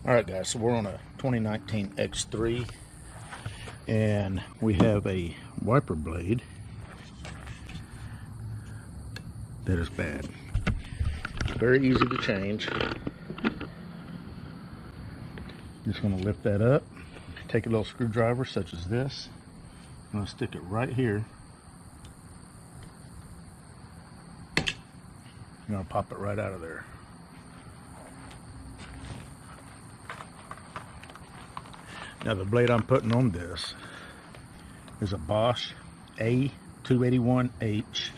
Alright guys, so we're on a 2019 X3 and we have a wiper blade that is bad. Very easy to change. Just going to lift that up, take a little screwdriver such as this. I'm going to stick it right here. I'm going to pop it right out of there. Now the blade I'm putting on this is a BOSCH A281H.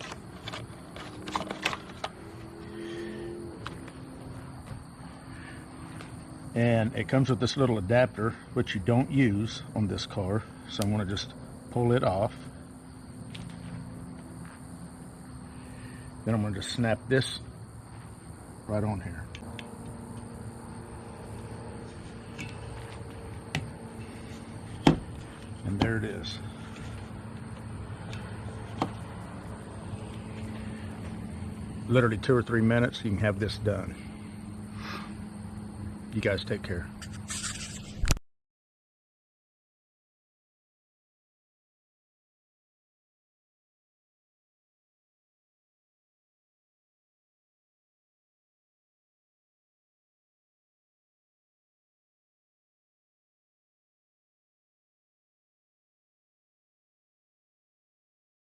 And it comes with this little adapter, which you don't use on this car. So I'm going to just pull it off. Then I'm going to just snap this right on here. And there it is. Literally 2 or 3 minutes, you can have this done. You guys take care.